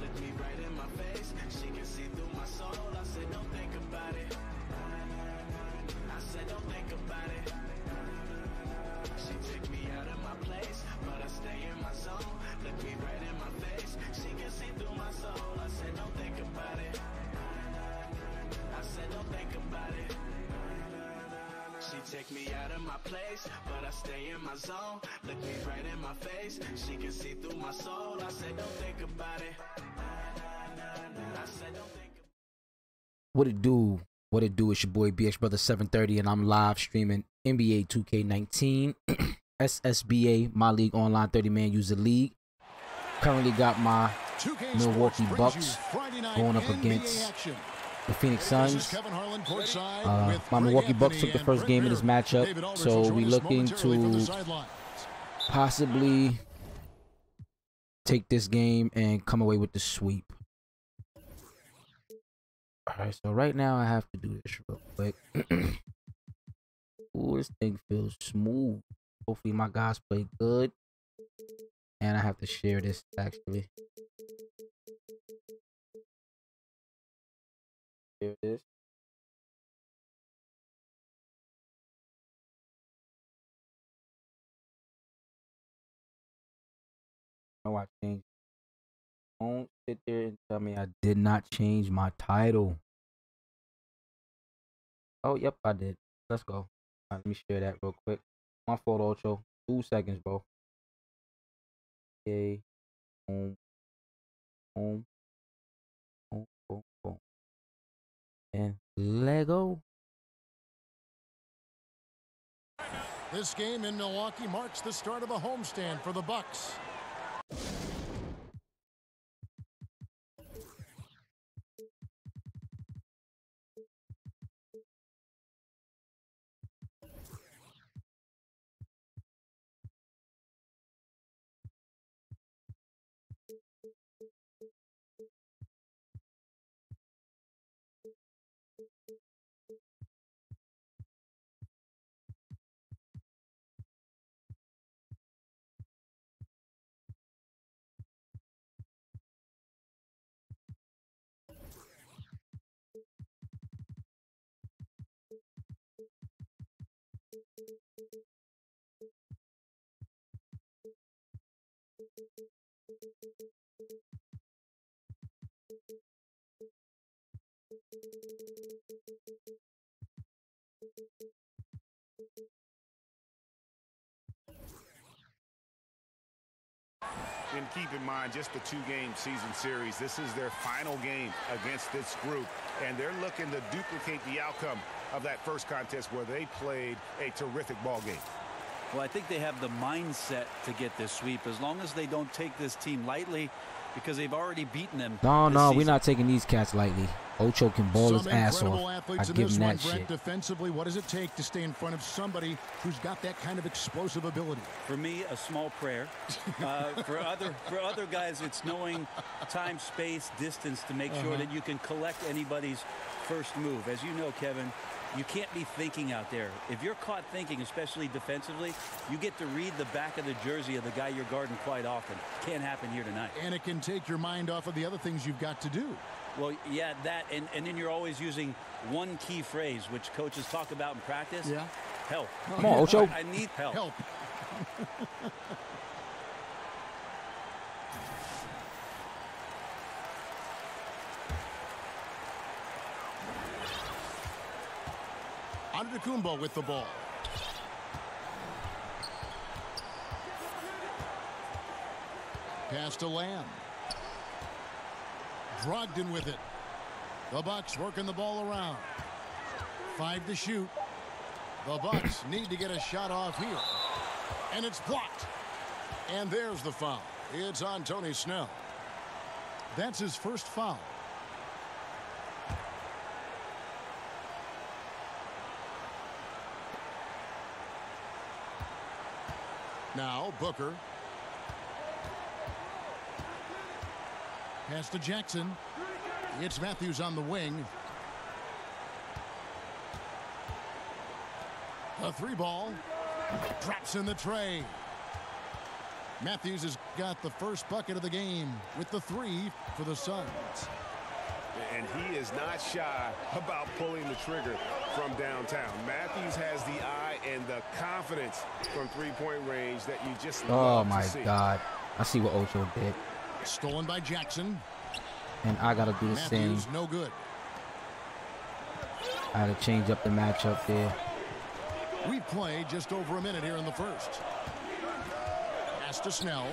look me right in my face. She can see through my soul. I said, don't think about it. I said, don't think about it. She took me out of my place, but I stay in my zone. Look me right in my face. She can see through my soul. I said, don't think about it. I said, don't think about it. She take me out of my place, but I stay in my zone. Look me right in my face. She can see through my soul. I said, don't think about it. I said, don't think about it. What it do? What it do? It's your boy BX Brother 730, and I'm live streaming NBA 2K19, SSBA, my league online 30-man user league. Currently got my Milwaukee Bucks going up against the Phoenix Suns. My Milwaukee Bucks took the first game in this matchup, so we're looking to possibly take this game and come away with the sweep. Alright, so right now I have to do this real quick. Ooh, this thing feels smooth. Hopefully my guys play good. And I have to share this actually. Here it is. Oh, I changed. Don't sit there and tell me I did not change my title. Oh, yep, I did. Let's go. Let me share that real quick. My fault, Ocho. 2 seconds, bro. Okay. Boom. Boom. Boom. Boom. Boom. And Lego. This game in Milwaukee marks the start of a homestand for the Bucks. And keep in mind, just the two-game season series. This is their final game against this group, and they're looking to duplicate the outcome of that first contest where they played a terrific ball game. Well, I think they have the mindset to get this sweep, as long as they don't take this team lightly, because they've already beaten them. No, we're not taking these cats lightly. Ocho can ball his ass off. I give him that shit. Defensively, what does it take to stay in front of somebody who's got that kind of explosive ability? For me, a small prayer. For other guys, it's knowing time, space, distance to make sure that you can collect anybody's first move. As you know, Kevin, you can't be thinking out there. If you're caught thinking, especially defensively, you get to read the back of the jersey of the guy you're guarding quite often. Can't happen here tonight. And it can take your mind off of the other things you've got to do. Well, yeah, that, and then you're always using one key phrase, which coaches talk about in practice. Yeah. Help. Come on, Ocho. I need help. Help. Antetokounmpo with the ball. Pass to Lamb. Brogdon with it. The Bucks working the ball around. 5 to shoot. The Bucks need to get a shot off here. And it's blocked. And there's the foul. It's on Tony Snell. That's his first foul. Now Booker. Pass to Jackson. It's Matthews on the wing. The three ball. Drops in the tray. Matthews has got the first bucket of the game with the 3 for the Suns. And he is not shy about pulling the trigger from downtown. Matthews has the eye and the confidence from three-point range that you just love to see. Oh, my God. I see what Ocho did. Stolen by Jackson. And I got to do the same. Matthews, no good. I had to change up the matchup there. We've played just over a minute here in the first. Pass to Snell.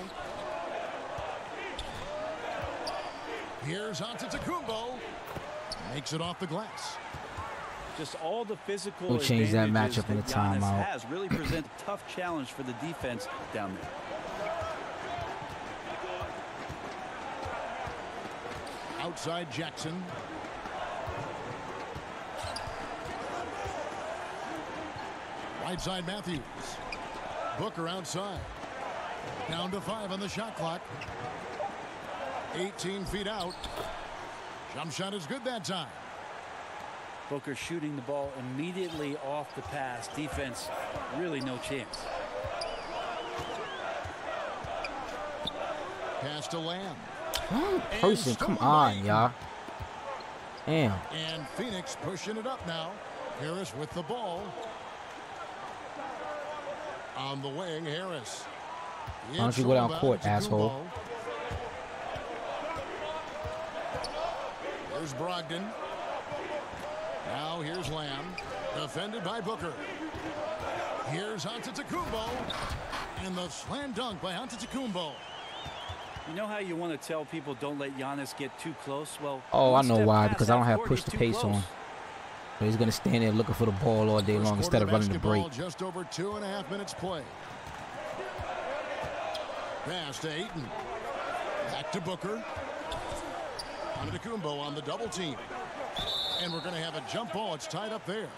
Here's Antetokounmpo. Makes it off the glass. Just all the physical We'll change that advantages matchup in the that Giannis timeout. has really present a tough challenge for the defense down there. Outside Jackson. Right side Matthews. Booker outside. Down to 5 on the shot clock. 18 feet out. Jump shot is good that time. Booker shooting the ball immediately off the pass. Defense, really no chance. Pass to Lamb. Person, come on, y'all. Damn. And Phoenix pushing it up now. Harris with the ball. On the wing, Harris. Why don't you go down court, asshole? Here's Brogdon. Now here's Lamb. Defended by Booker. Here's Antetokounmpo. And the slam dunk by Antetokounmpo. You know how you want to tell people don't let Giannis get too close? Well, Oh, I know why. past Because I don't that have court, push he's the too pace close. on. So he's going to stand there looking for the ball all day long instead of running the break. Just over 2.5 minutes play. Pass to Ayton. Back to Booker. Antetokounmpo on the double team. And we're going to have a jump ball. It's tied up there.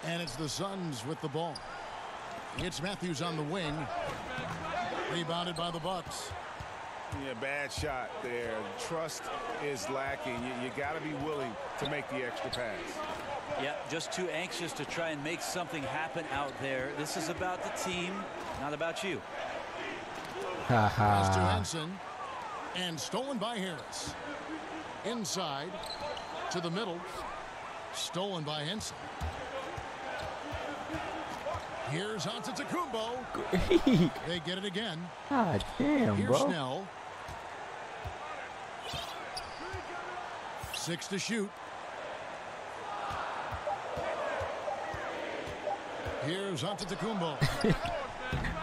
And it's the Suns with the ball. It's Matthews on the wing. Rebounded by the Bucks. Yeah, bad shot there. Trust is lacking. You got to be willing to make the extra pass. Yeah, just too anxious to try and make something happen out there. This is about the team, not about you. Pass to Henson. And stolen by Harris. Inside to the middle. Stolen by Henson. Here's Antetokounmpo. Great. They get it again. God damn, Here's bro. Snell. 6 to shoot. Here's Antetokounmpo.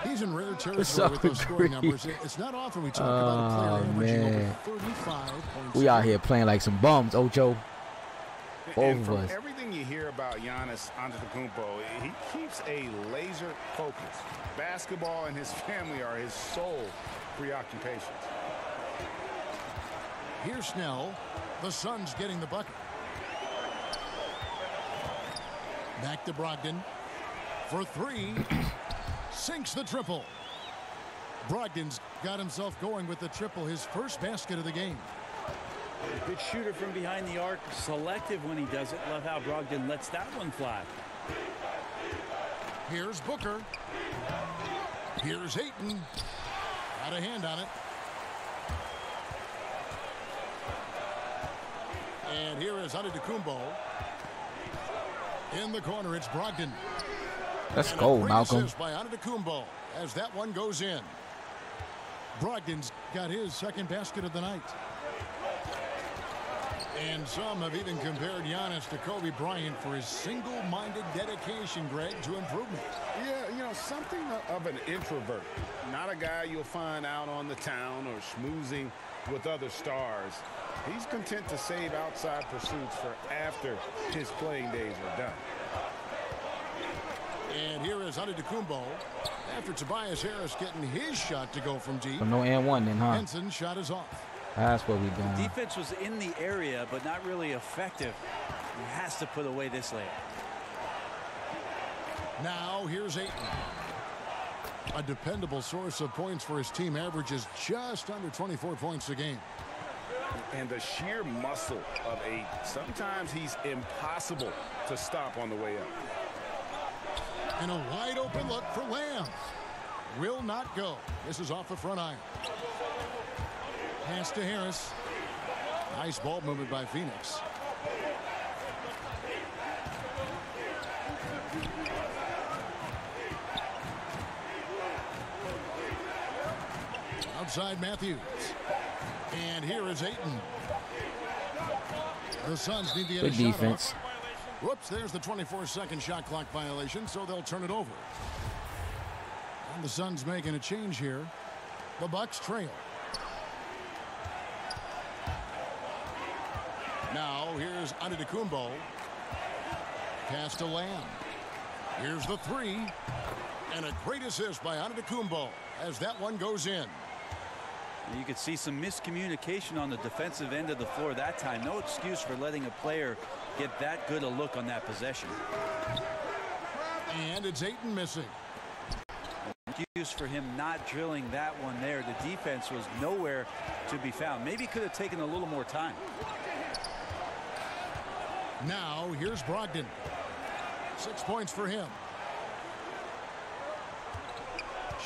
He's in rare territory with those scoring numbers. It's not often we talk about a player averaging over 35 points. We out here playing like some bums, Ocho. Both And of from us. everything you hear about Giannis Antetokounmpo, he keeps a laser focus. Basketball and his family are his sole preoccupations. Here's Snell. The Suns getting the bucket. Back to Brogdon. For 3. Sinks the triple. Brogdon's got himself going with the triple. His first basket of the game. Good shooter from behind the arc. Selective when he does it. Love how Brogdon lets that one fly. Here's Booker. Here's Ayton. Got a hand on it. And here is Antetokounmpo. In the corner, it's Brogdon. Let's And go, a great Malcolm. assist by Antetokounmpo as that one goes in. Brogdon's got his second basket of the night. And some have even compared Giannis to Kobe Bryant for his single-minded dedication, Greg, to improvement. Yeah, you know, something of an introvert. Not a guy you'll find out on the town or schmoozing with other stars. He's content to save outside pursuits for after his playing days are done. And here is Antetokounmpo after Tobias Harris getting his shot to go from deep. So no and one then, huh? Henson's shot is off. That's what we doing. Defense was in the area, but not really effective. He has to put away this layup. Now here's Ayton. A dependable source of points for his team, averages just under 24 points a game. And the sheer muscle of a, sometimes he's impossible to stop on the way up. And a wide open look for Lamb. Will not go. This is off the front iron. Pass to Harris. Nice ball movement by Phoenix. Outside Matthews. And here is Ayton. The Suns need to get Good a defense. shot off. Whoops, there's the 24-second shot clock violation, so they'll turn it over. And the Suns making a change here. The Bucks trail. Now here's Antetokounmpo. Pass to Lamb. Here's the three. And a great assist by Antetokounmpo as that one goes in. You could see some miscommunication on the defensive end of the floor that time. No excuse for letting a player get that good a look on that possession. And it's Ayton missing. Excuse for him not drilling that one there. The defense was nowhere to be found. Maybe could have taken a little more time. Now here's Brogdon. 6 points for him.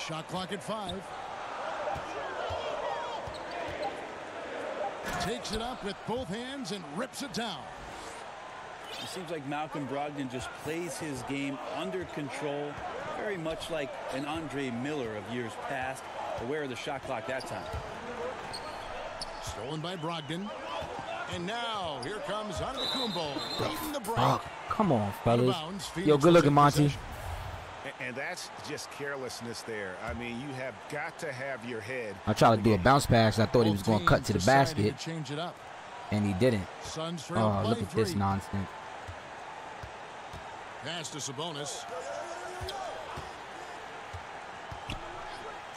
Shot clock at 5. Takes it up with both hands and rips it down. It seems like Malcolm Brogdon just plays his game under control, very much like an Andre Miller of years past, aware of the shot clock that time. Stolen by Brogdon. And now here comes Antetokounmpo leading the break. Oh, come on, fellas. Bounds, Yo, good looking, Monty. And that's just carelessness there. I mean, you have got to have your head. I tried to do a bounce pass. I thought he was going to cut to the basket, to change it up. and he didn't. Suns trail Oh, by look at 3. this nonsense. Pass to Sabonis.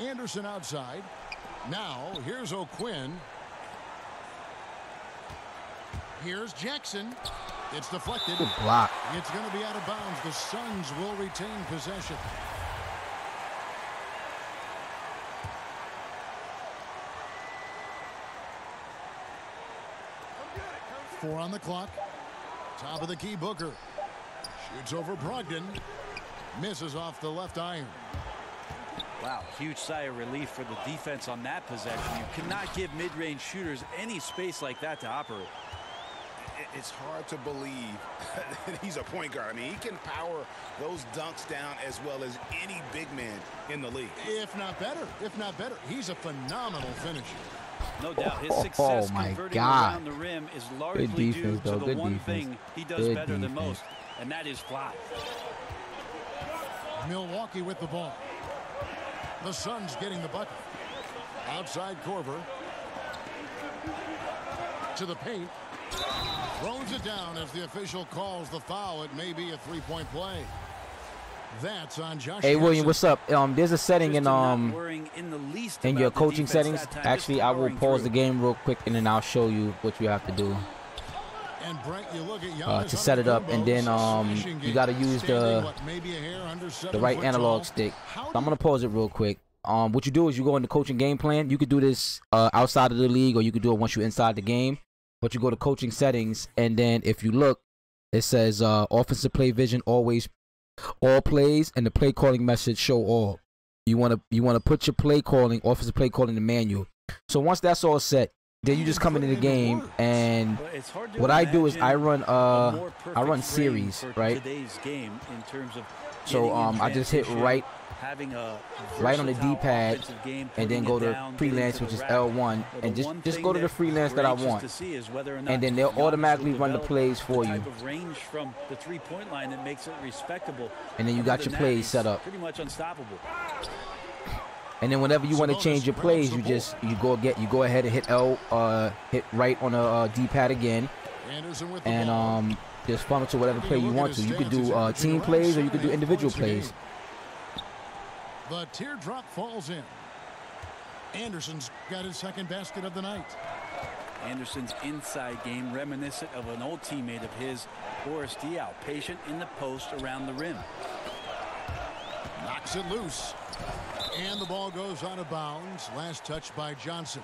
Anderson outside. Now here's O'Quinn. Here's Jackson. It's deflected. Good block. It's going to be out of bounds. The Suns will retain possession. Four on the clock. Top of the key, Booker. Shoots over Brogdon. Misses off the left iron. Wow, huge sigh of relief for the defense on that possession. You cannot give mid-range shooters any space like that to operate. It's hard to believe that he's a point guard. I mean, he can power those dunks down as well as any big man in the league. If not better. If not better. He's a phenomenal finisher. No doubt, his success my converting God. around the rim is largely Good defense, due to though. the Good one defense. thing he does Good better than defense. most, and that is fly. Milwaukee with the ball. The Suns getting the bucket. Outside Korver. To the paint. Throws it down as the official calls the foul. It may be a three-point play. That's on Josh. Hey, William, Harrison. what's up? There's a setting in in your coaching settings. Actually, I will pause the game real quick, and then I'll show you what you have to do And Brent, you look at Giannis to set it up, and then smashing you got to game. use Standing, what, maybe a hair under the 7 right foot analog tall. stick. How So I'm gonna pause it real quick. What you do is you go into coaching game plan. You could do this outside of the league, or you could do it once you're inside the game. But you go to coaching settings, and then if you look, it says offensive play vision, always all plays, and the play calling message show all. You wanna put your play calling, offensive play calling, in the manual. So once that's all set, then you just come into the game, and what I do is I run series, right? Today's game in terms of So I just hit right on the D-pad, and then go to freelance, which is L1, and just go to the freelance that I want, and then they'll automatically run the plays for you. Range from the three-point line that makes it respectable. And then you got your plays set up. Pretty much unstoppable. And then whenever you want to change your plays, you go ahead and hit hit right on the D-pad again, Anderson with the and ball. just funnel to whatever play you want to. You could do team plays, or you could do individual plays. The teardrop falls in. Anderson's got his second basket of the night. Anderson's inside game reminiscent of an old teammate of his, Boris Diaw, patient in the post around the rim. Knocks it loose. And the ball goes out of bounds. Last touch by Johnson.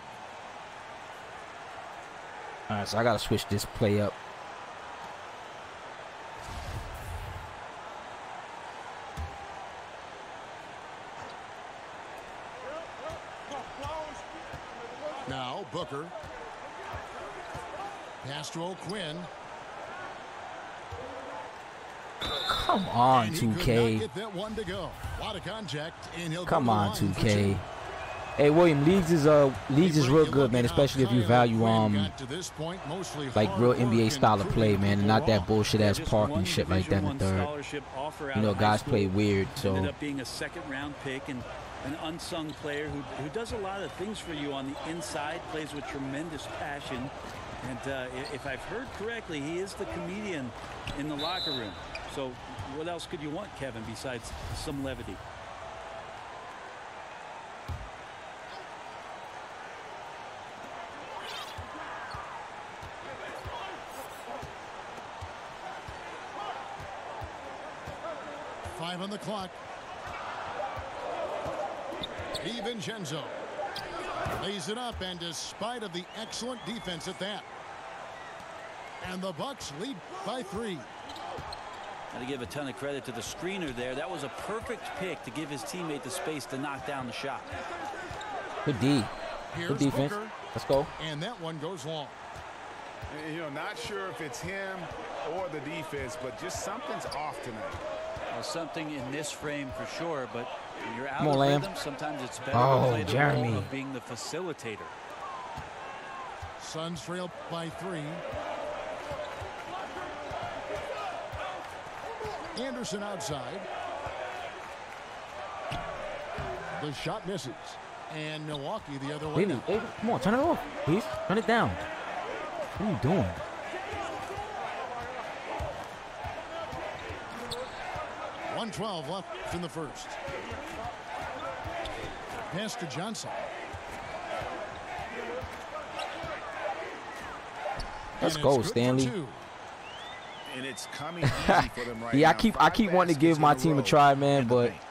All right, so I gotta switch this play up. Now Booker. Pass to O'Quinn. Come on, 2K. Get that one to go. A lot of contact, and he'll Come go to the on, line for 2K. two. Hey, William, leagues is real good, man. Especially if you value like real NBA style of play, man, and not that bullshit ass parking shit like that in the third. You know, guys play weird, so. Ended up being a second-round pick and an unsung player who does a lot of things for you on the inside, plays with tremendous passion, and if I've heard correctly, he is the comedian in the locker room. So, what else could you want, Kevin, besides some levity? Five on the clock. DiVincenzo lays it up, and despite of the excellent defense at that, and the Bucks lead by 3. Got to give a ton of credit to the screener there. That was a perfect pick to give his teammate the space to knock down the shot. Good D. Here's Good defense. Booker, Let's go. and that one goes long. You know, not sure if it's him or the defense, but just something's off tonight. Well, something in this frame for sure, but when you're out Come on, of Lamb. rhythm, sometimes it's better Oh, to play the Jeremy. role of being the facilitator. Suns trail by 3. Anderson outside. The shot misses. And Milwaukee the other way. Really? Hey, come on, turn it off, please. Turn it down. What are you doing? .112 left in the first. Pass to Johnson. Let's And go, it's good for Stanley. 2. And it's coming easy for them right Yeah, now. I keep wanting to give my team a try, man, in the but paint.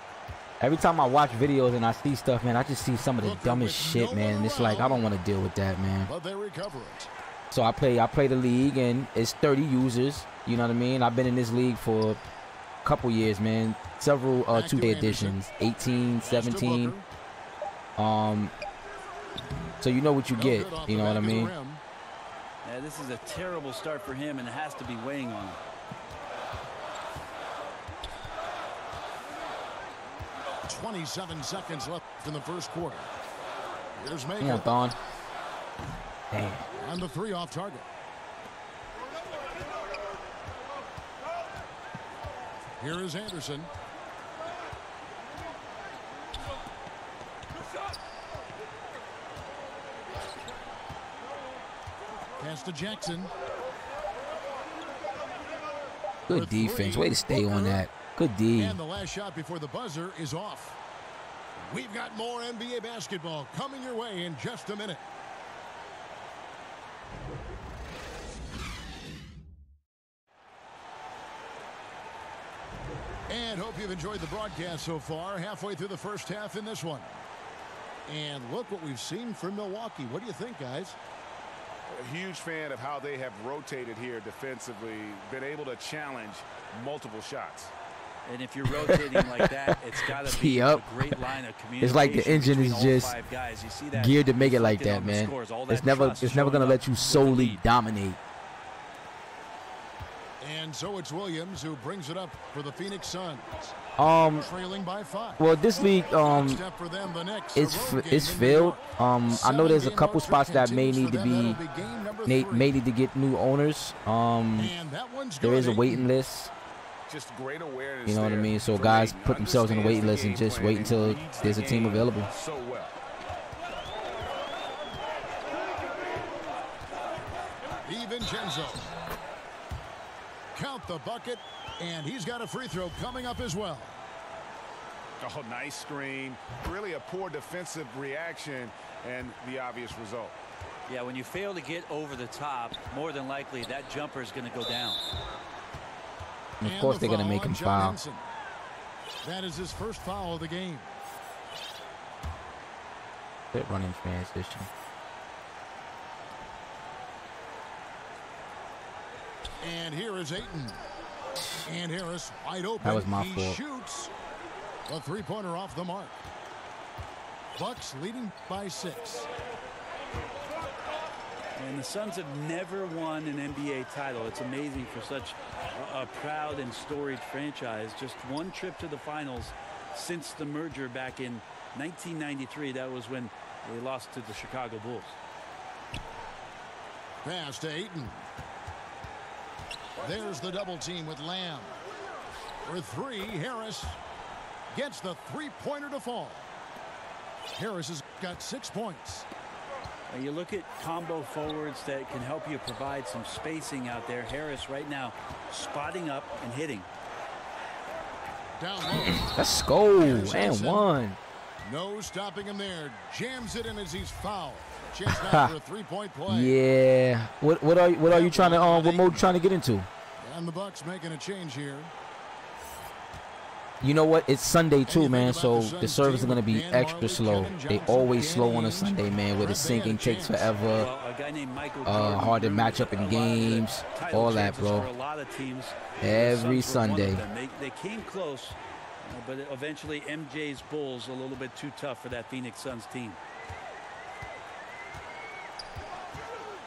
every time I watch videos and I see stuff, man, I just see some of the Booker dumbest with shit, no man. one And it's like I around. don't want to deal with that, man. But they recover it. So I play the league, and it's 30 users. You know what I mean? I've been in this league for a couple years, man. Several Back to 2K Anderson. editions, 18, Pass to 17. Booker. So you know what you No get. good off You the know what I back of the mean? rim. Yeah, this is a terrible start for him, and it has to be weighing on him. 27 seconds left in the first quarter. Here's Come on, Maker Thon. Damn. on the 3 off target. Here is Anderson. Pass to Jackson. Good defense. Way to stay on that. Good D. And the last shot before the buzzer is off. We've got more NBA basketball coming your way in just a minute. And hope you've enjoyed the broadcast so far. Halfway through the first half in this one. And look what we've seen from Milwaukee. What do you think, guys? A huge fan of how they have rotated here defensively, been able to challenge multiple shots. And if you're rotating like that, it's got to be Yup. a great line of communication. It's like the engine between is all just 5 guys. You see that geared to make it like reflected that, on the man. scores. All that It's never trust gonna showing let up you with the solely lead. dominate. And so it's Williams who brings it up for the Phoenix Suns. Trailing by 5. Well, this league, Next step for them, the Knicks, a road game it's in New filled. York. I know there's a 7-game couple road spots trip that may continues need for to them. be That'll game number may 3. need to get new owners. And that one's There is a good. waiting list. Just great awareness. You know what I there. mean? So Great. guys put themselves on the waiting list and Understands just the wait game until plan and there's a reads the team game available. so well. DiVincenzo. Count the bucket, and he's got a free throw coming up as well. Oh, nice screen. Really a poor defensive reaction and the obvious result. Yeah, when you fail to get over the top, more than likely that jumper is going to go down. And of And course the they're gonna make on him John foul. Henson. That is his first foul of the game. Good running transition. And here is Ayton. And Harris wide open. That was my he fault. Shoots a three-pointer off the mark. Bucks leading by 6. And the Suns have never won an NBA title. It's amazing for such a proud and storied franchise. Just one trip to the finals since the merger back in 1993. That was when they lost to the Chicago Bulls. Pass to Ayton. There's the double team with Lamb. For 3, Harris gets the three-pointer to fall. Harris has got 6 points. You look at combo forwards that can help you provide some spacing out there. Harris right now spotting up and hitting. Down low. Let's go. And 1. No stopping him there. Jams it in as he's fouled. Chance now for a three-point play. Yeah. What are you trying to what mode you trying to get into? And the Bucks making a change here. You know what? It's Sunday too, man. So the service is gonna be extra slow. They always slow on a Sunday, man. Where the syncing takes forever. Hard to match up in games. All that, bro. Every Sunday. They came close, but eventually MJ's Bulls a little bit too tough for that Phoenix Suns team.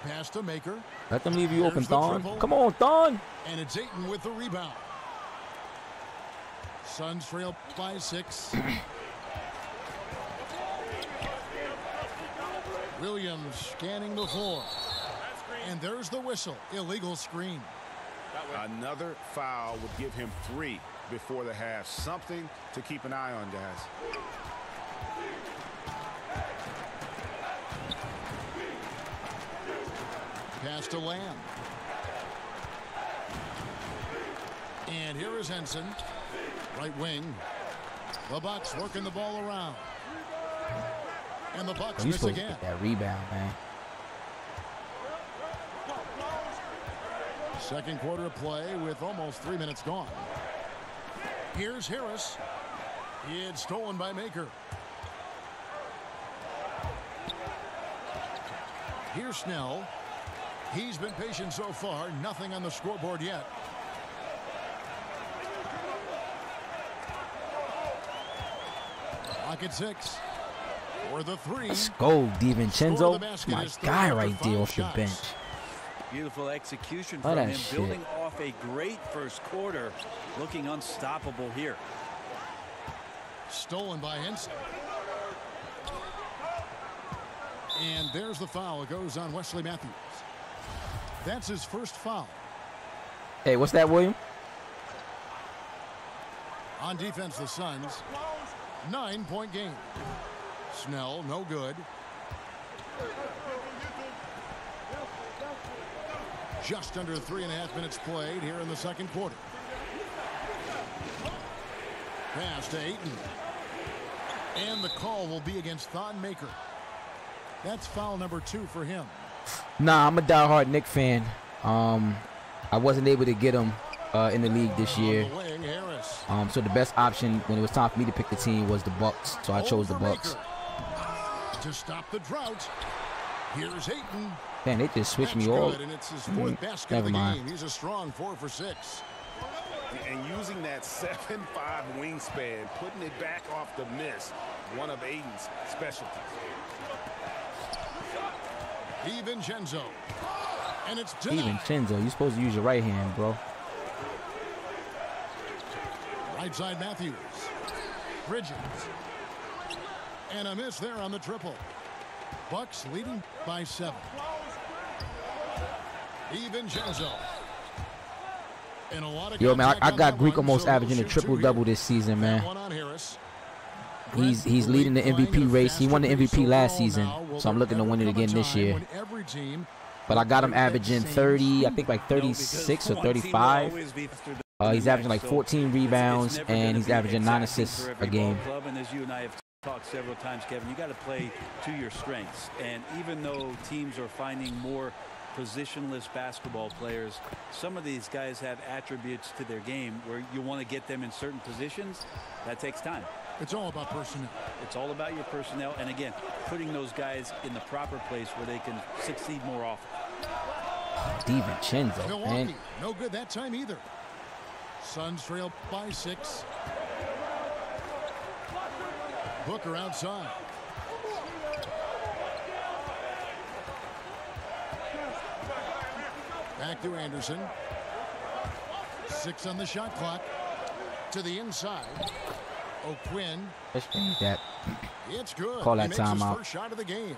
Pass to Maker. Let them leave you open, Thon. Come on, Thon. And it's Ayton with the rebound. Suns trail by 6. Williams scanning the floor. And there's the whistle. Illegal screen. Another foul would give him 3 before the half. Something to keep an eye on, guys. Pass to Lamb. And here is Henson. Right wing. The Bucks working the ball around. And the Bucks miss again. Get that rebound, man. Second quarter of play with almost 3 minutes gone. Here's Harris. It's stolen by Maker. Here's Snell. He's been patient so far. Nothing on the scoreboard yet. Lock at 6. For the 3. Let's go, DiVincenzo. My guy right there off the bench. Beautiful execution from him, building off a great first quarter, looking unstoppable here. Stolen by Henson. And there's the foul. It goes on Wesley Matthews. That's his first foul. Hey, what's that, William? On defense, the Suns. 9-point game. Snell, no good. Just under 3.5 minutes played here in the second quarter. Pass to Ayton. And the call will be against Thon Maker. That's foul number 2 for him. Nah, I'm a diehard Knick fan. I wasn't able to get him in the league this year. So the best option when it was time for me to pick the team was the Bucks. So I chose the Bucks. To stop the drought. Here's Ayton. Man, they just switched me all. And it's his 4th basket Never of the mind. game. He's a strong 4 for 6. And using that 7'5" wingspan, putting it back off the miss, one of Ayton's specialties. DiVincenzo. And it's denied. DiVincenzo, you're supposed to use your right hand, bro. Right side Matthews. Bridges. And a miss there on the triple. Bucks leading by 7. DiVincenzo. And a lot of Yo, man, I got Greek almost averaging a triple-double this season, man. He's leading the MVP race. He won the MVP last season, so I'm looking to win it again this year. But I got him averaging 30, I think like 36 or 35. He's averaging like 14 rebounds, and he's averaging 9 assists a game. And as you and I have talked several times, Kevin, you got to play to your strengths. And even though teams are finding more positionless basketball players, some of these guys have attributes to their game where you want to get them in certain positions. That takes time. It's all about personnel. It's all about your personnel, and again, putting those guys in the proper place where they can succeed more often. DiVincenzo, Milwaukee, man. no good that time either. Suns trail by 6. Booker outside. Back to Anderson. 6 on the shot clock. To the inside. O'Quinn. Let's change that. It's good. Call that he makes his timeout. first shot of the game.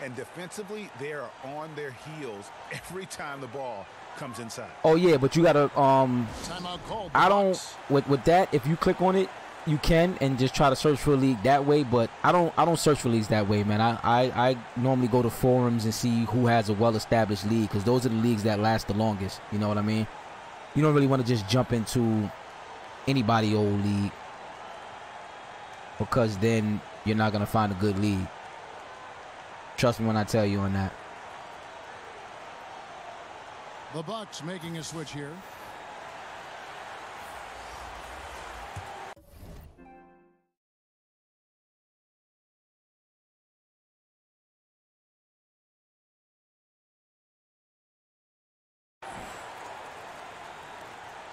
And defensively, they are on their heels every time the ball comes inside. Oh yeah, but you gotta Timeout called. I don't with that. If you click on it, you can and just try to search for a league that way. But I don't search for leagues that way, man. I normally go to forums and see who has a well-established league, because those are the leagues that last the longest. You know what I mean? You don't really want to just jump into anybody old league, because then you're not gonna find a good league. Trust me when I tell you on that. The Bucks making a switch here.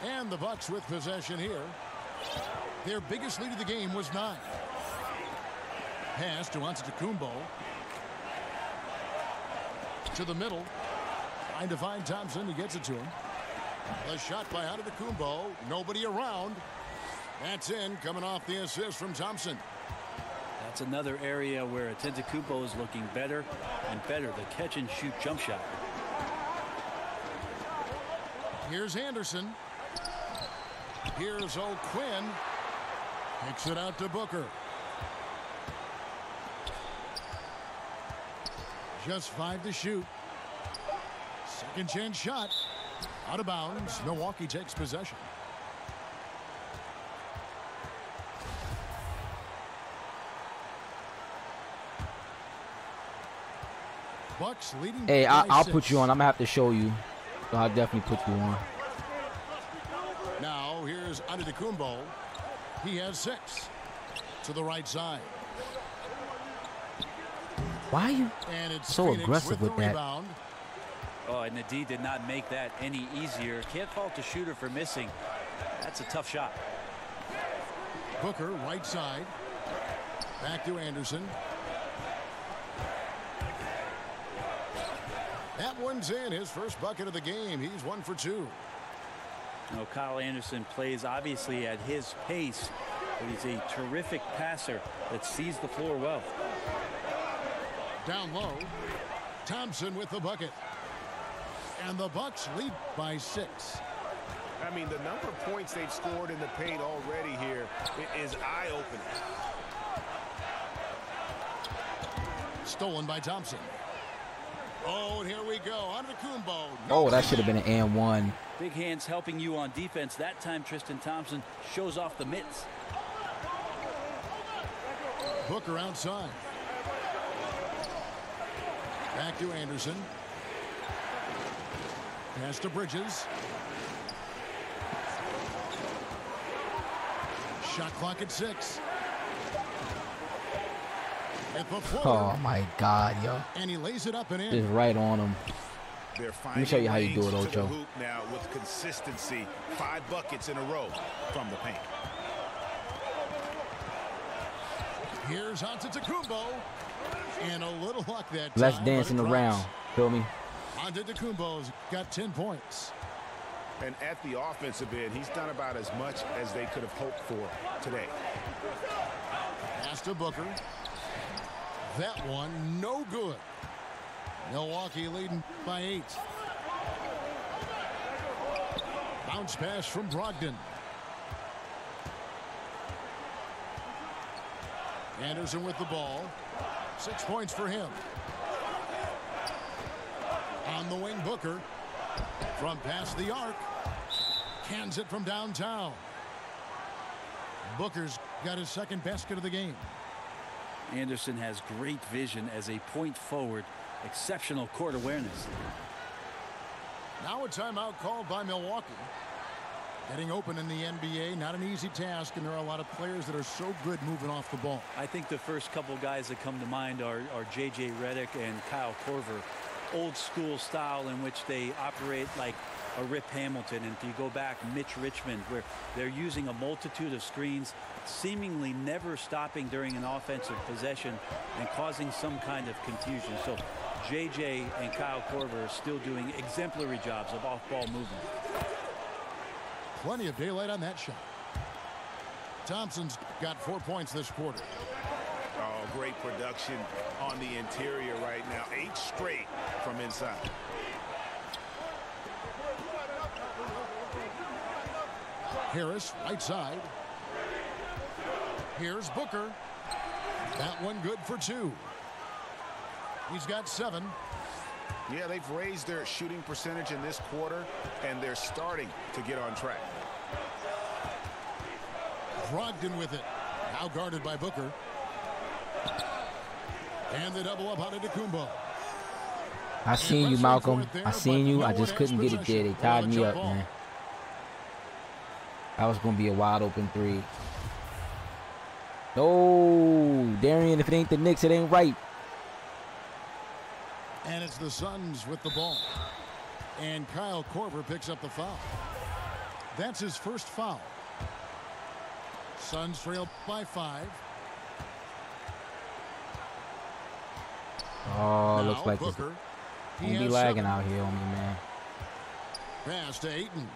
And the Bucks with possession here. Their biggest lead of the game was 9. Pass to Antetokounmpo. To the middle. Trying to find Thompson. He gets it to him. A shot by Antetokounmpo. Nobody around. That's in, coming off the assist from Thompson. That's another area where Antetokounmpo is looking better and better. The catch and shoot jump shot. Here's Anderson. Here's O'Quinn. Kicks it out to Booker. Just 5 to shoot. Second chance shot. Out of bounds. Milwaukee takes possession. Bucks leading. Hey, by I'll 6. put you on. I'm gonna have to show you. So I'll definitely put you on. Now here's Antetokounmpo. He has 6 to the right side. Why are you And it's so Phoenix aggressive with with the that? rebound. Oh, and the D did not make that any easier. Can't fault the shooter for missing. That's a tough shot. Booker right side. Back to Anderson. That one's in. His first bucket of the game. He's 1 for 2. You know, Kyle Anderson plays obviously at his pace, but he's a terrific passer that sees the floor well. Down low. Thompson with the bucket. And the Bucks lead by 6. I mean, the number of points they've scored in the paint already here is eye-opening. Stolen by Thompson. Oh, and here we go. Antetokounmpo. Oh, that should have been an and 1. Big hands helping you on defense. That time Tristan Thompson shows off the mitts. Booker outside. Back to Anderson. Pass to Bridges. Shot clock at 6. At the floor. Oh my God, yo. And he lays it up and in. Just right on him. They're Let me show you how you do it, finding range to the Ocho. hoop now with consistency. 5 buckets in a row from the paint. Here's Antetokounmpo. And a little luck that Less time, dancing but it around. drops. Feel me? Antetokounmpo's got 10 points. And at the offensive end, he's done about as much as they could have hoped for today. Pass to Booker. That one, no good. Milwaukee leading by 8. Bounce pass from Brogdon. Anderson with the ball. 6 points for him. On the wing, Booker. From past the arc. Cans it from downtown. Booker's got his second basket of the game. Anderson has great vision as a point forward. Exceptional court awareness. Now a timeout called by Milwaukee. Getting open in the NBA, not an easy task, and there are a lot of players that are so good moving off the ball. I think the first couple guys that come to mind are J.J. Redick and Kyle Korver. old school style in which they operate like a Rip Hamilton. And if you go back, Mitch Richmond, where they're using a multitude of screens, seemingly never stopping during an offensive possession and causing some kind of confusion. So JJ and Kyle Korver are still doing exemplary jobs of off-ball movement. Plenty of daylight on that shot. Thompson's got 4 points this quarter. Oh, great production on the interior right now. 8 straight from inside. Harris, right side. Here's Booker. That one good for 2. He's got 7. Yeah, they've raised their shooting percentage in this quarter, and they're starting to get on track. Brogdon with it. Now guarded by Booker. And the double up on Antetokounmpo. I seen you, Malcolm. I seen you. I just couldn't get it there. They tied me up, man. That was going to be a wide open 3. No, Darian, if it ain't the Knicks, it ain't right. And it's the Suns with the ball. And Kyle Korver picks up the foul. That's his first foul. Suns trail by 5. Oh, now, looks like it's Booker. gonna be lagging out here on me, man. Pass to Ayton.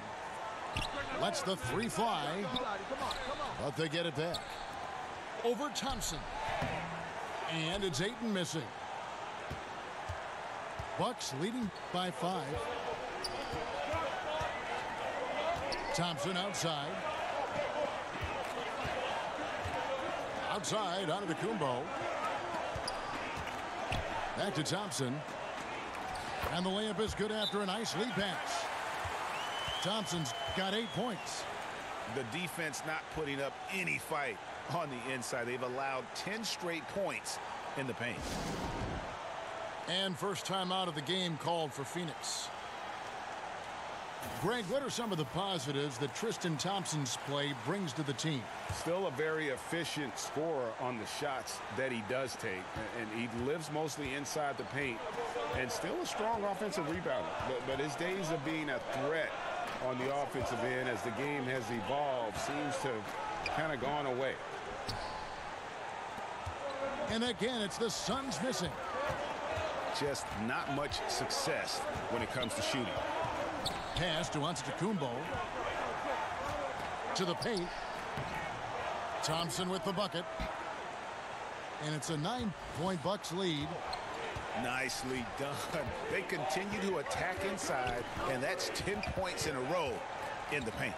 Lets the 3 fly. But they get it back. Over Thompson. And it's Ayton missing. Bucks leading by 5. Thompson outside. Outside onto the Kumbo. Back to Thompson. And the layup is good after a nice lead pass. Thompson's got 8 points. The defense not putting up any fight on the inside. They've allowed 10 straight points in the paint. And first time out of the game called for Phoenix. Greg, what are some of the positives that Tristan Thompson's play brings to the team? Still a very efficient scorer on the shots that he does take. And he lives mostly inside the paint. And still a strong offensive rebounder. But his days of being a threat on the offensive end as the game has evolved seems to have kind of gone away. And again, it's the Suns missing. Just not much success when it comes to shooting. Pass to Antetokounmpo. To the paint. Thompson with the bucket. And it's a 9-point Bucks lead. Nicely done. They continue to attack inside, and that's 10 points in a row in the paint.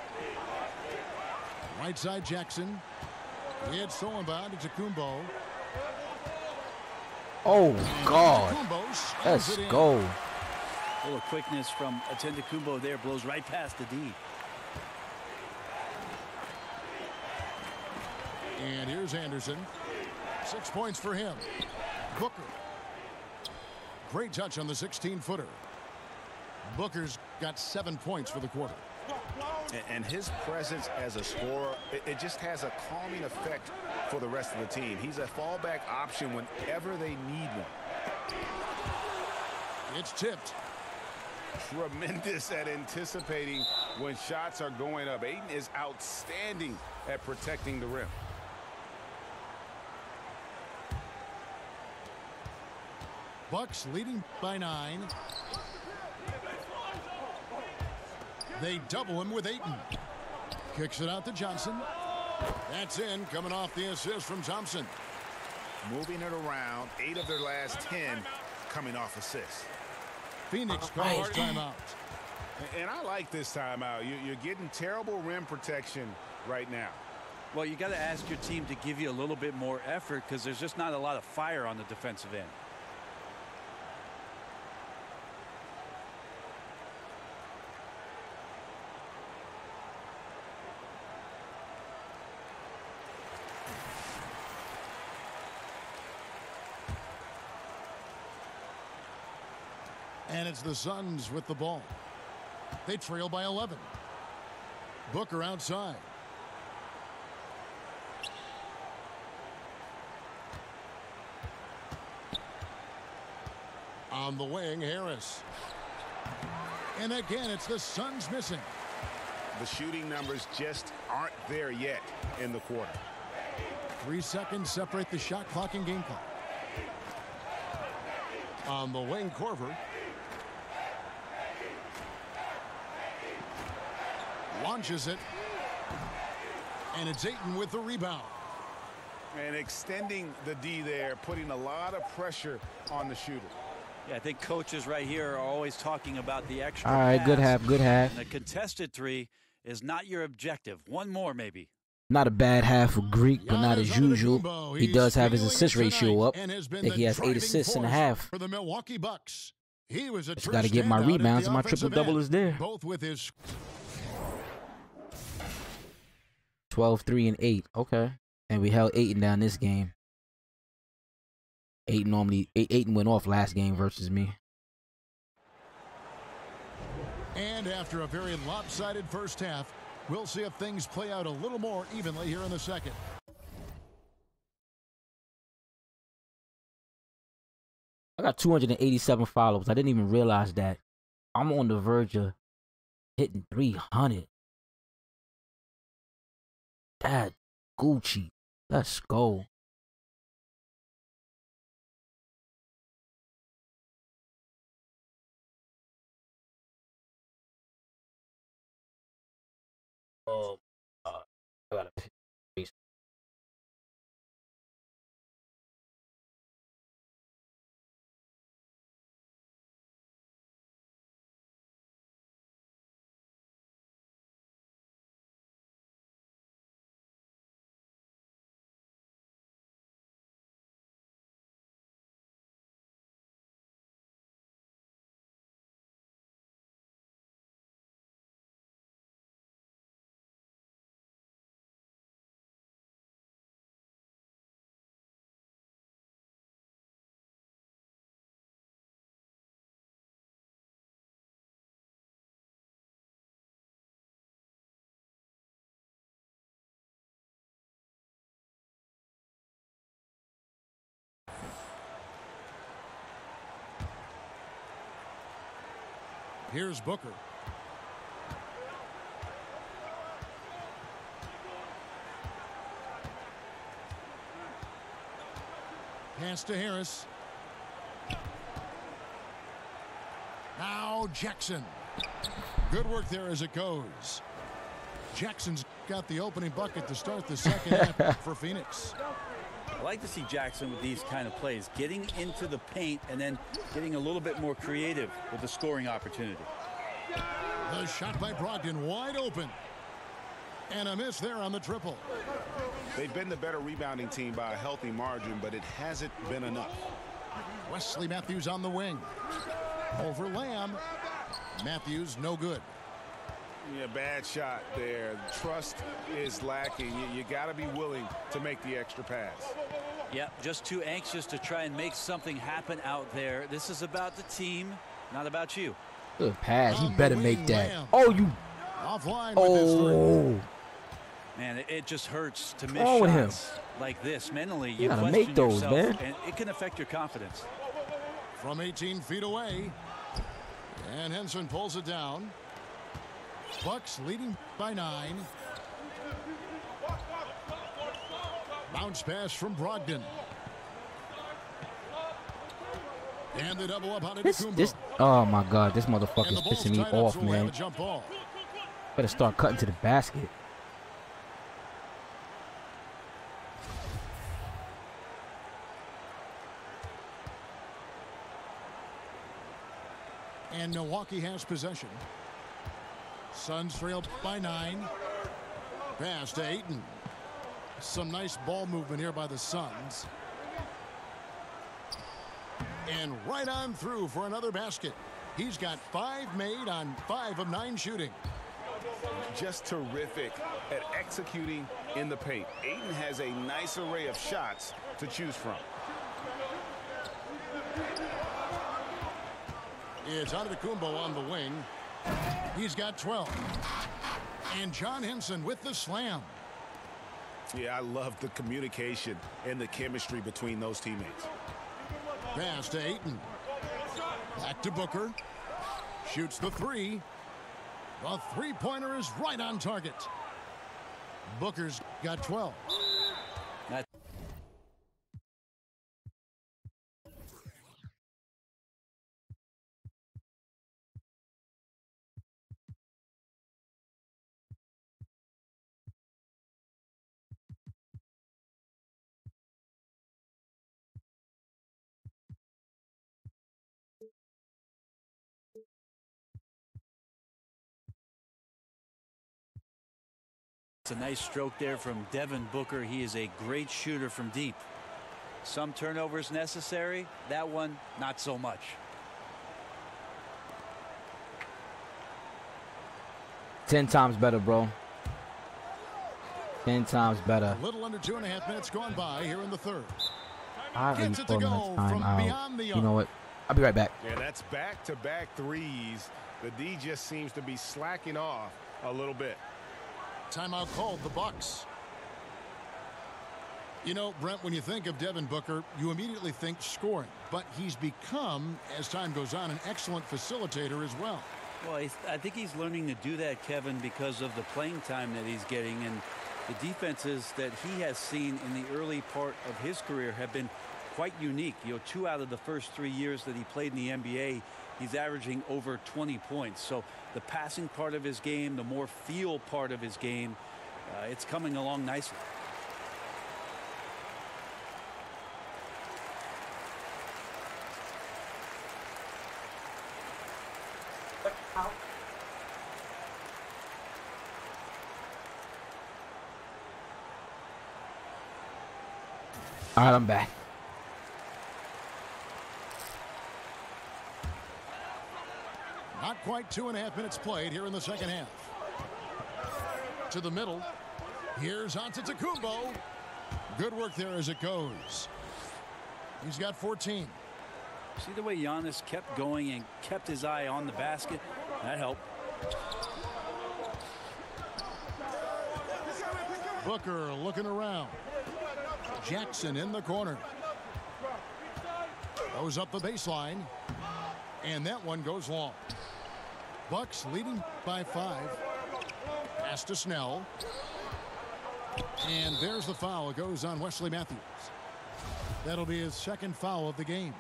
Right side Jackson. It's stolen by Antetokounmpo. Oh, God. Let's go. A little quickness from Antetokounmpo there, blows right past the D. And here's Anderson. 6 points for him. Booker. Great touch on the 16-footer. Booker's got 7 points for the quarter. And his presence as a scorer, it just has a calming effect for the rest of the team. He's a fallback option whenever they need one. It's tipped. Tremendous at anticipating when shots are going up. Ayton is outstanding at protecting the rim. Bucks leading by 9. They double him with Ayton. Kicks it out to Johnson. That's in, coming off the assist from Thompson. Moving it around, 8 of their last 10 coming off assists. Phoenix calls timeout. And I like this timeout. You're getting terrible rim protection right now. Well, you got to ask your team to give you a little bit more effort because there's just not a lot of fire on the defensive end. And it's the Suns with the ball. They trail by 11. Booker outside. On the wing, Harris. And again, it's the Suns missing. The shooting numbers just aren't there yet in the quarter. 3 seconds separate the shot clock and game clock. On the wing, Korver. Launches it. And it's Ayton with the rebound. And extending the D there, putting a lot of pressure on the shooter. Yeah, I think coaches right here are always talking about the extra All right, pass. good half, good half. And the contested three is not your objective. One more, maybe. Not a bad half for Greek, but not as usual. He does have his assist ratio up. I think he has 8 assists and a half. For the Milwaukee Bucks. He was a Just got to get my rebounds, and my triple-double is there. Both with his 12, 3, and 8. Okay. And we held Ayton down this game. Ayton went off last game versus me. And after a very lopsided first half, we'll see if things play out a little more evenly here in the second. I got 287 followers. I didn't even realize that. I'm on the verge of hitting 300. That Gucci. Let's go. I gotta face. Here's Booker. Pass to Harris. Now Jackson. Good work there as it goes. Jackson's got the opening bucket to start the second half for Phoenix. I like to see Jackson with these kind of plays, getting into the paint and then getting a little bit more creative with the scoring opportunity. The shot by Brogdon wide open. And a miss there on the triple. They've been the better rebounding team by a healthy margin, but it hasn't been enough. Wesley Matthews on the wing. Over Lamb. Matthews no good. Yeah, bad shot there. Trust is lacking. You got to be willing to make the extra pass. Yep, just too anxious to try and make something happen out there. This is about the team, not about you. Good pass. He better make that. Oh, you. Offline with this three. Man, it just hurts to miss Wrong with shots like this. Mentally, you gotta question make those, yourself, man. and it can affect your confidence. From 18 feet away. And Henson pulls it down. Bucks leading by 9. Bounce pass from Brogdon. And the double up out of This, oh my God, this motherfucker's pissing me off, man. Better start cutting to the basket. And Milwaukee has possession. Suns trail by 9. Pass to Ayton. Some nice ball movement here by the Suns. And right on through for another basket. He's got 5 made on 5 of 9 shooting. Just terrific at executing in the paint. Ayton has a nice array of shots to choose from. It's Antetokounmpo on the wing. He's got 12. And John Henson with the slam. Yeah, I love the communication and the chemistry between those teammates. Pass to Ayton. Back to Booker. Shoots the three. The three-pointer is right on target. Booker's got 12. It's a nice stroke there from Devin Booker. He is a great shooter from deep. Some turnovers necessary. That one, not so much. Ten times better, bro. 10 times better. A little under 2.5 minutes gone by here in the third. I really Gets it to pulling go the time from out. beyond the You arc. know what? I'll be right back. Yeah, that's back-to-back threes. The D just seems to be slacking off a little bit. Timeout called, the Bucks. You know, Brent, when you think of Devin Booker, you immediately think scoring. But he's become, as time goes on, an excellent facilitator as well. Well, I think he's learning to do that, Kevin, because of the playing time that he's getting. And the defenses that he has seen in the early part of his career have been quite unique. You know, 2 out of the first 3 years that he played in the NBA, he's averaging over 20 points. So the passing part of his game, the more feel part of his game, it's coming along nicely. All right, I'm back. Not quite 2.5 minutes played here in the second half. To the middle. Here's Antetokounmpo. Good work there as it goes. He's got 14. See the way Giannis kept going and kept his eye on the basket? That helped. Booker looking around. Jackson in the corner. Goes up the baseline. And that one goes long. Bucks leading by 5. Pass to Snell. And there's the foul. It goes on Wesley Matthews. That'll be his second foul of the game.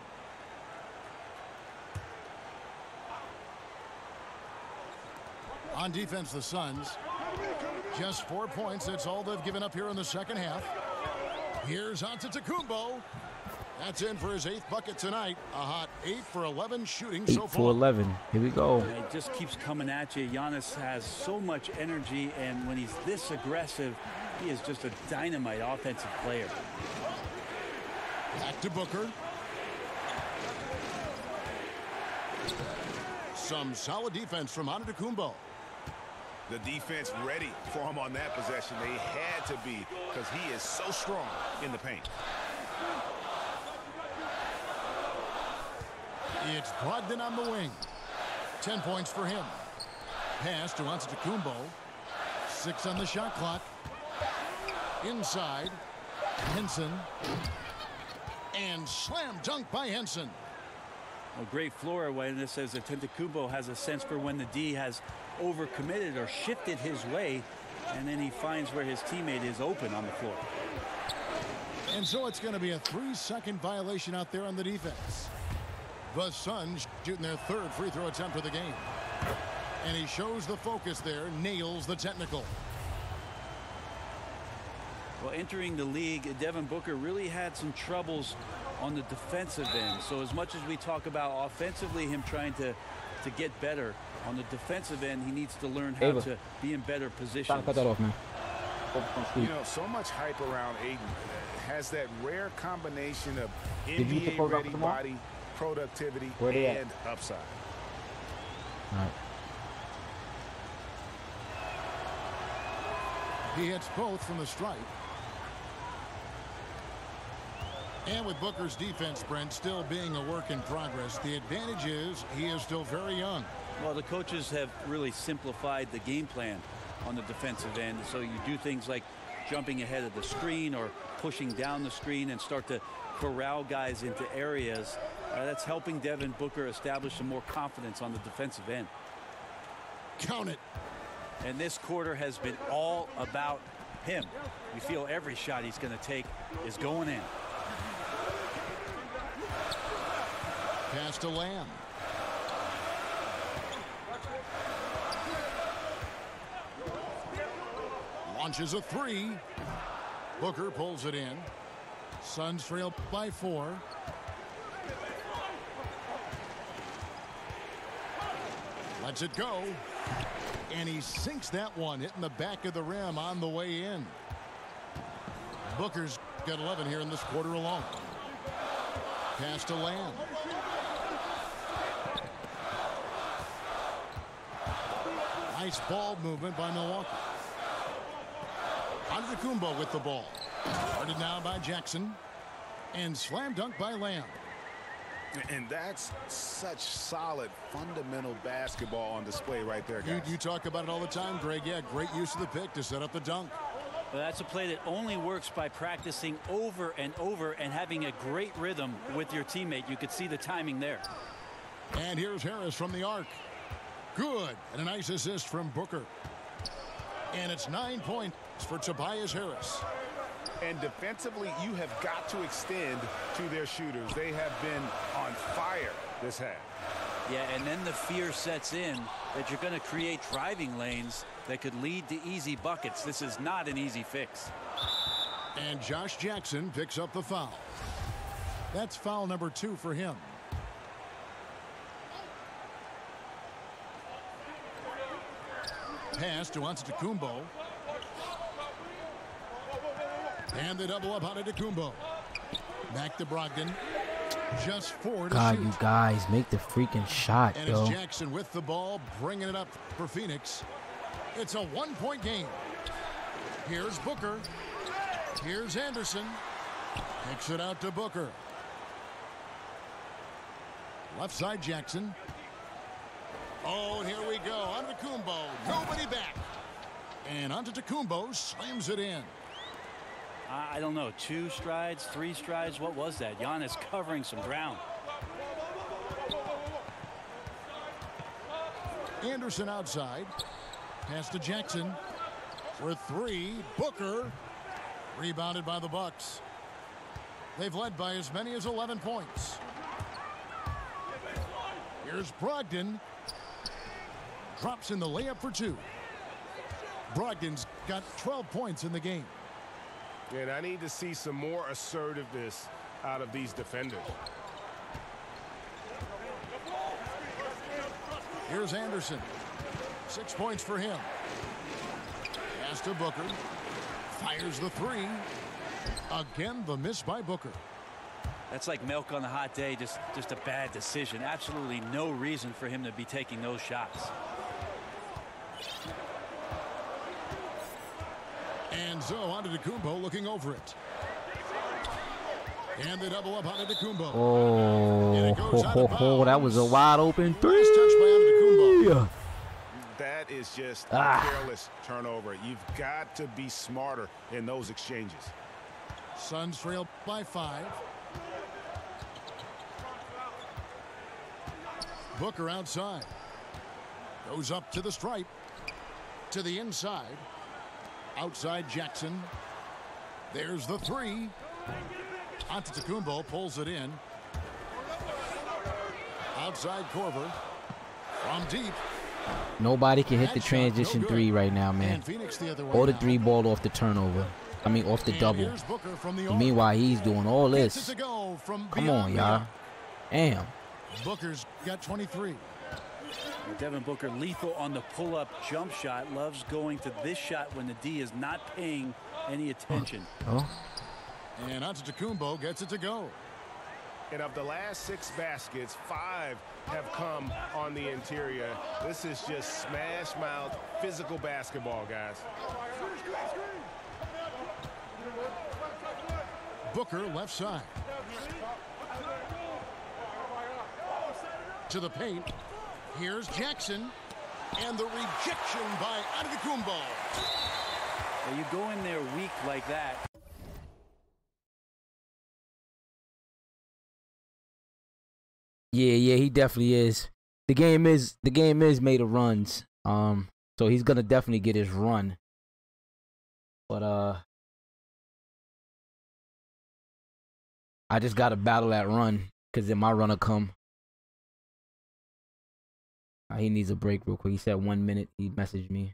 On defense, the Suns. Just 4 points. That's all they've given up here in the second half. Here's Antetokounmpo. That's in for his 8th bucket tonight. A hot 8 for 11 shooting 8 so far. for 11. Here we go. And it just keeps coming at you. Giannis has so much energy, and when he's this aggressive, he is just a dynamite offensive player. Back to Booker. Some solid defense from Antetokounmpo. The defense ready for him on that possession. They had to be, because he is so strong in the paint. It's Brogdon on the wing. 10 points for him. Pass to Antetokounmpo. 6 on the shot clock. Inside. Henson. And slam dunk by Henson. A great floor awareness as Antetokounmpo has a sense for when the D has overcommitted or shifted his way, and then he finds where his teammate is open on the floor. And so it's going to be a 3-second violation out there on the defense. The Suns shooting their 3rd free throw attempt of the game. And he shows the focus there, nails the technical. Well, entering the league, Devin Booker really had some troubles on the defensive end. So as much as we talk about offensively him trying to get better, on the defensive end he needs to learn how to be in better positions. Cut that off, man. You know, so much hype around Aiden. Has that rare combination of you put NBA-ready them on? body, productivity, Where they and upside. All right. He hits both from the stripe. And with Booker's defense, Brent, still being a work in progress, the advantage is he is still very young. Well, the coaches have really simplified the game plan on the defensive end. So you do things like jumping ahead of the screen or pushing down the screen and start to corral guys into areas. That's helping Devin Booker establish some more confidence on the defensive end. Count it. And this quarter has been all about him. You feel every shot he's going to take is going in. Pass to Lamb. Launches a three. Booker pulls it in. Suns trail by 4. Lets it go. And he sinks that one, hitting the back of the rim on the way in. Booker's got 11 here in this quarter alone. Pass to Lamb. Nice ball movement by Milwaukee. Antetokounmpo with the ball. Guarded now by Jackson. And slam dunk by Lamb. And that's such solid, fundamental basketball on display right there, guys. You talk about it all the time, Greg. Yeah, great use of the pick to set up the dunk. Well, that's a play that only works by practicing over and over and having a great rhythm with your teammate. You could see the timing there. And here's Harris from the arc. Good. And a nice assist from Booker. And it's 9 points for Tobias Harris. And defensively, you have got to extend to their shooters. They have been on fire this half. Yeah, and then the fear sets in that you're going to create driving lanes that could lead to easy buckets. This is not an easy fix. And Josh Jackson picks up the foul. That's foul number 2 for him. Pass to Antetokounmpo. And the double up on Antetokounmpo. Back to Brogdon. Just 4 to God, shoot. you guys make the freaking shot, And yo. it's Jackson with the ball, bringing it up for Phoenix. It's a 1-point game. Here's Booker. Here's Anderson. Kicks it out to Booker. Left side Jackson. Oh, and here we go. Antetokounmpo. Nobody back. And Antetokounmpo slams it in. I don't know, 2 strides, 3 strides. What was that? Giannis covering some ground. Anderson outside. Pass to Jackson for 3. Booker. Rebounded by the Bucks. They've led by as many as 11 points. Here's Brogdon. Drops in the layup for 2. Brogdon's got 12 points in the game. And I need to see some more assertiveness out of these defenders. Here's Anderson. 6 points for him. Pass to Booker. Fires the 3. Again, the miss by Booker. That's like milk on a hot day, just a bad decision. Absolutely no reason for him to be taking those shots. And so Antetokounmpo looking over it. And the double up Antetokounmpo. Oh, that was a wide open 3. Nice touch by Antetokounmpo. That is just a careless turnover. You've got to be smarter in those exchanges. Suns trail by 5. Booker outside. Goes up to the stripe. To the inside. Outside Jackson. There's the 3. Antetokounmpo pulls it in. Outside Korver. From deep. Nobody can hit the transition 3 right now, man. And Phoenix the other way Or the now. 3 ball off the turnover. I mean, off the And double. here's Booker from the And arc. meanwhile, he's doing all Gets this. it to go from Come on, beyond y'all. the arc. Damn. Booker's got 23. Devin Booker lethal on the pull-up jump shot. Loves going to this shot when the D is not paying any attention. Oh. And Antetokounmpo gets it to go. And of the last 6 baskets, 5 have come on the interior. This is just smash mouth physical basketball, guys. Booker left side. To the paint. Here's Jackson. And the rejection by Antetokounmpo. When you go in there weak like that, Yeah, he definitely is. The game is made of runs. So he's gonna definitely get his run. But I just gotta battle that run, cause then my run'll come. He needs a break real quick. He said 1 minute. He messaged me.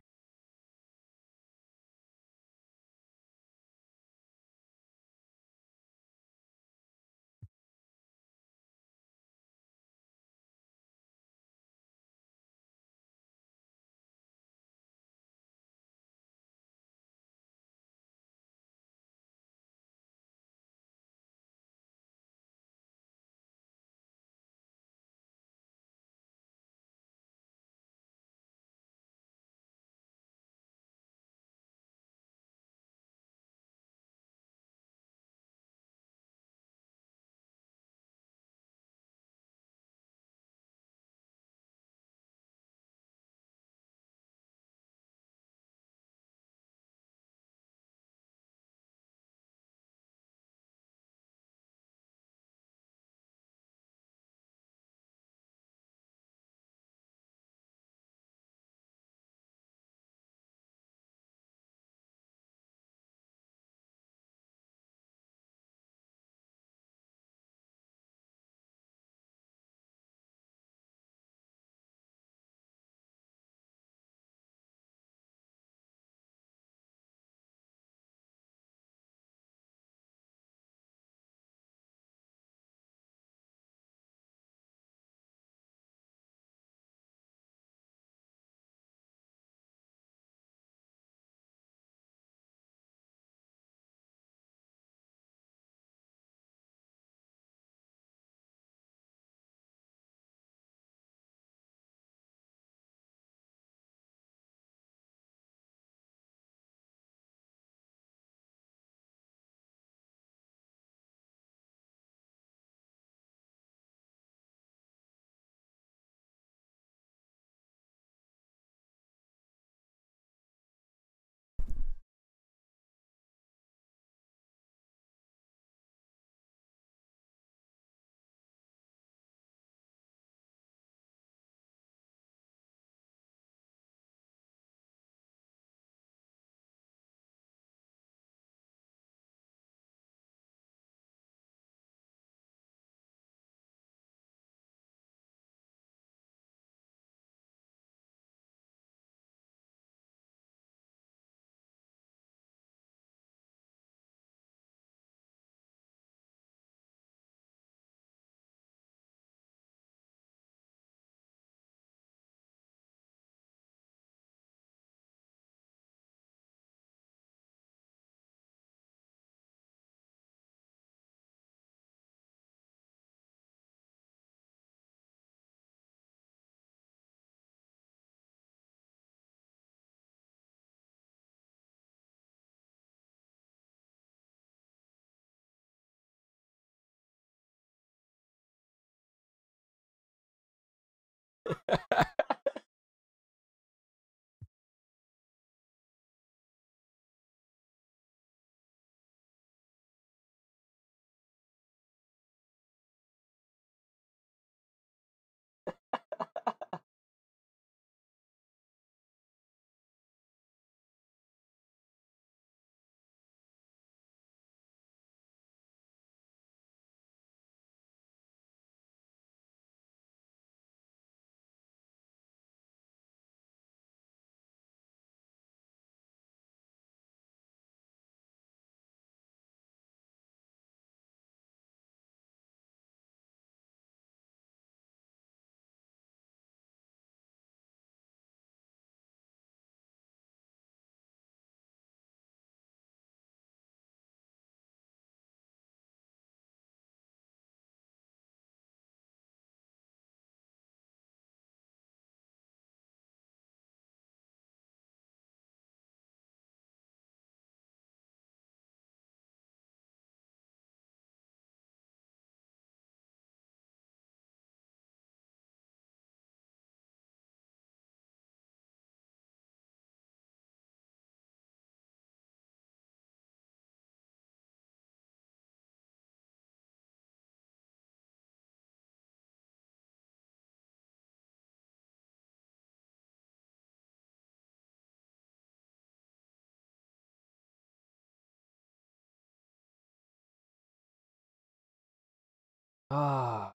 Ah.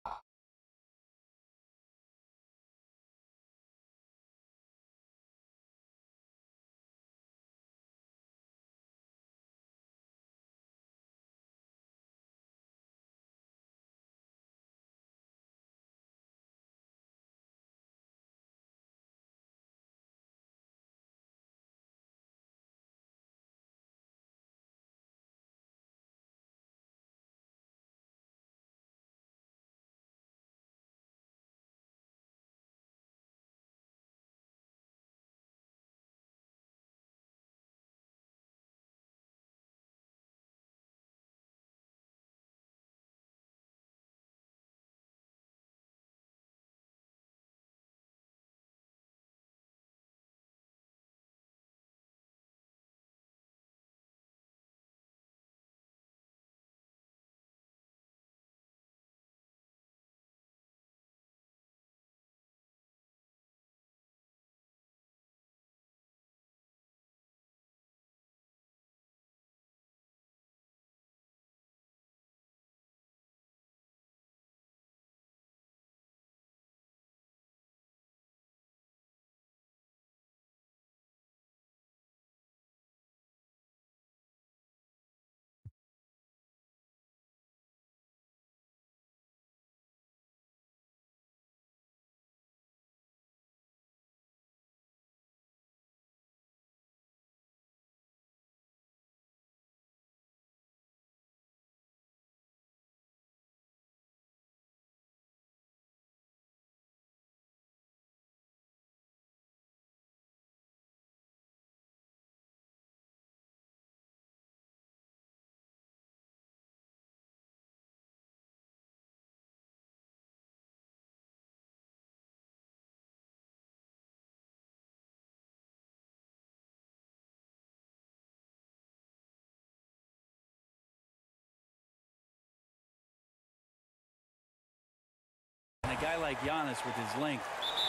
And a guy like Giannis with his length,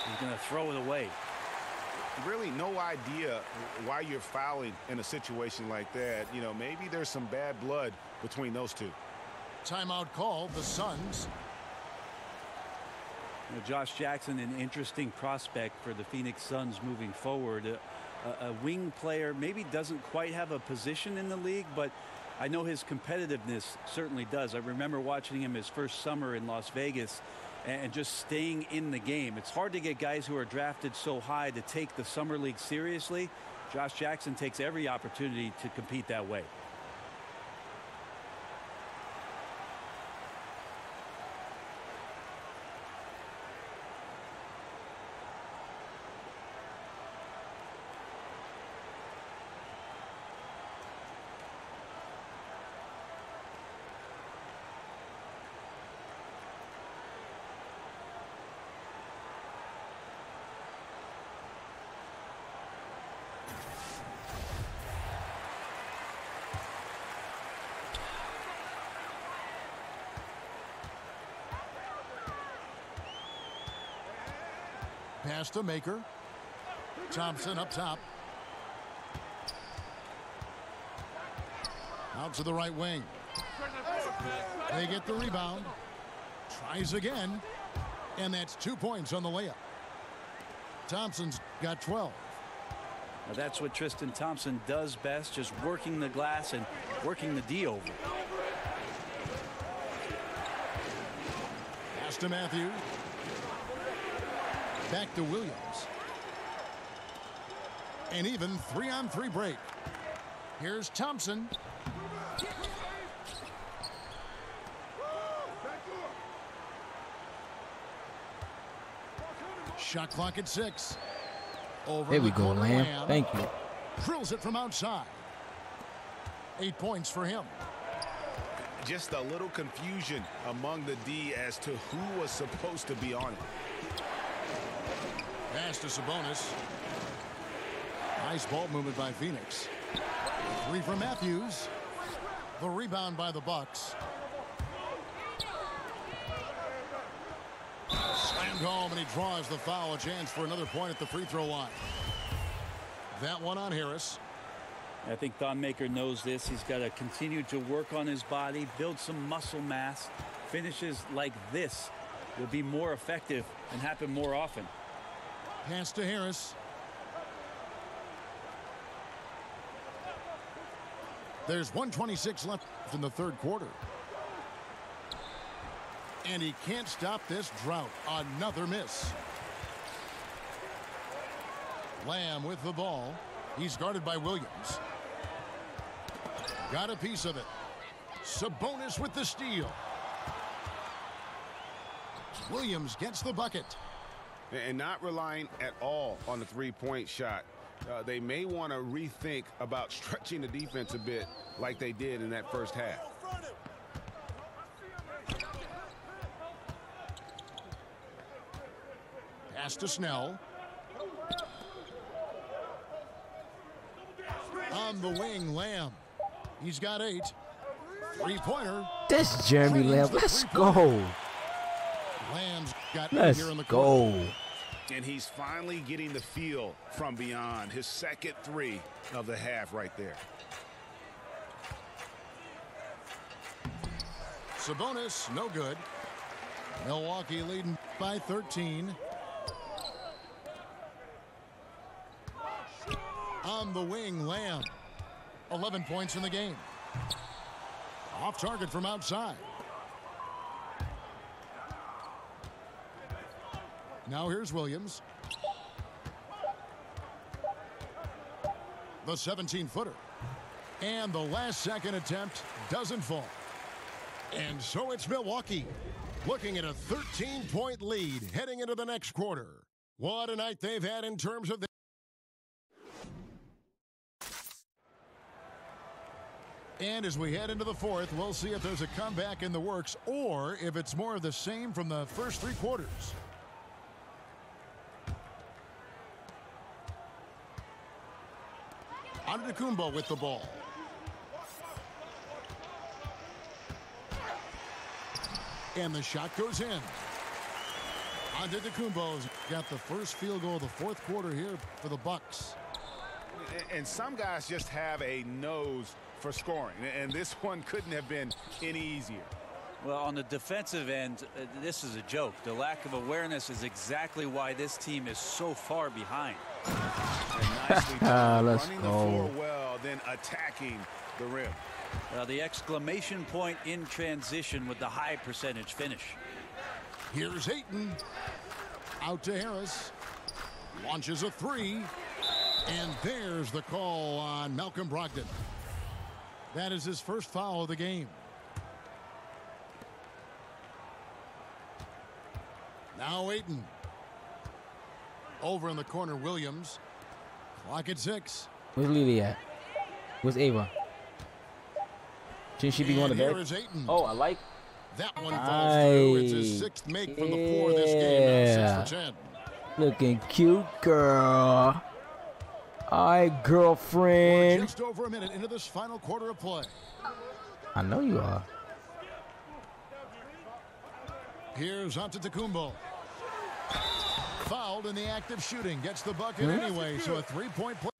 he's going to throw it away. Really no idea why you're fouling in a situation like that. You know, maybe there's some bad blood between those two. Timeout call, the Suns. You know, Josh Jackson, an interesting prospect for the Phoenix Suns moving forward. A wing player, maybe doesn't quite have a position in the league, but I know his competitiveness certainly does. I remember watching him his first summer in Las Vegas and just staying in the game. It's hard to get guys who are drafted so high to take the summer league seriously. Josh Jackson takes every opportunity to compete that way. Pass to Maker. Thompson up top. Out to the right wing. They get the rebound. Tries again. And that's 2 points on the layup. Thompson's got 12. Now that's what Tristan Thompson does best, just working the glass and working the D over. Pass to Matthews. Back to Williams. An even 3-on-3 break. Here's Thompson. Shot clock at 6. Over There we the go, corner, Lamb. Thank you. Drills it from outside. 8 points for him. Just a little confusion among the D as to who was supposed to be on it. Pass to Sabonis. Nice ball movement by Phoenix. 3 from Matthews. The rebound by the Bucks. Slammed home, and he draws the foul. A chance for another point at the free throw line. That one on Harris. I think Thonmaker knows this. He's got to continue to work on his body, build some muscle mass. Finishes like this will be more effective and happen more often. Pass to Harris. There's 1:26 left in the third quarter. And he can't stop this drought. Another miss. Lamb with the ball. He's guarded by Williams. Got a piece of it. Sabonis with the steal. Williams gets the bucket. And not relying at all on the three-point shot. They may want to rethink about stretching the defense a bit like they did in that first half. Pass to Snell. On the wing, Lamb. He's got 8. Three-pointer. That's Jeremy Lamb. Let's go. Lamb's got 8 Let's here in the go. corner. And he's finally getting the feel from beyond. His second 3 of the half right there. Sabonis, no good. Milwaukee leading by 13. On the wing, Lamb. 11 points in the game. Off target from outside. Now here's Williams. The 17-footer. And the last second attempt doesn't fall. And so it's Milwaukee looking at a 13-point lead heading into the next quarter. What a night they've had in terms of And as we head into the fourth, we'll see if there's a comeback in the works or if it's more of the same from the first 3 quarters. Antetokounmpo with the ball. And the shot goes in. Antetokounmpo's got the first field goal of the fourth quarter here for the Bucks. And some guys just have a nose for scoring, and this one couldn't have been any easier. Well, on the defensive end, this is a joke. The lack of awareness is exactly why this team is so far behind. And nicely done, Let's running go. the floor well, then attacking the rim. The exclamation point in transition with the high percentage finish. Here's Ayton. Out to Harris. Launches a 3. And there's the call on Malcolm Brogdon. That is his first foul of the game. Now Ayton. Over in the corner, Williams. Clock at 6. Where's Lily at? Where's Ava? Shouldn't she be going to And here bed? is Ayton. Oh, I like. That one falls through. It's his 6th make from the floor this game. Now 6 for 10. Looking cute, girl. Hi, We're girlfriend. just over a minute into this final quarter of play. I know you are. Here's Antetokounmpo. Fouled in the act of shooting. Gets the bucket anyway, so a 3-point play.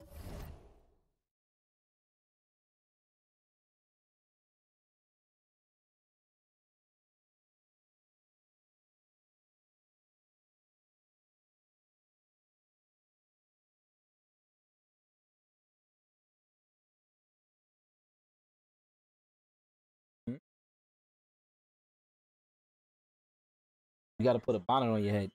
You got to put a bonnet on your head.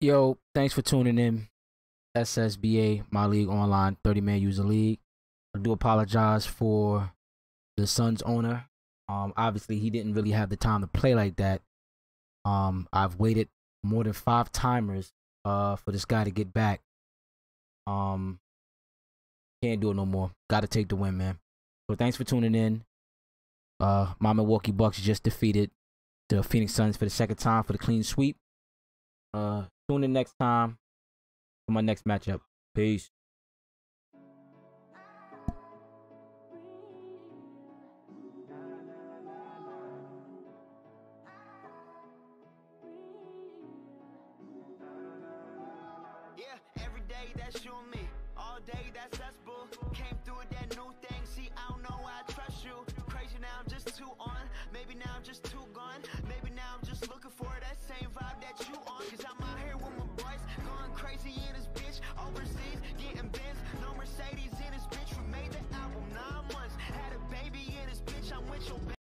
Yo, thanks for tuning in. SSBA, my league online, 30-man user league. I do apologize for the Suns owner. Obviously, he didn't really have the time to play like that. I've waited more than 5 timers for this guy to get back. Can't do it no more. Got to take the win, man. So thanks for tuning in. My Milwaukee Bucks just defeated the Phoenix Suns for the 2nd time for the clean sweep. Tune in next time for my next matchup. Peace. Yeah, every day that's you and me. All day that's us, boo. Came through with that new thing. See, I don't know why I trust you. Crazy now, I'm just too on. Maybe now I'm just too gone. Maybe now I'm just looking for that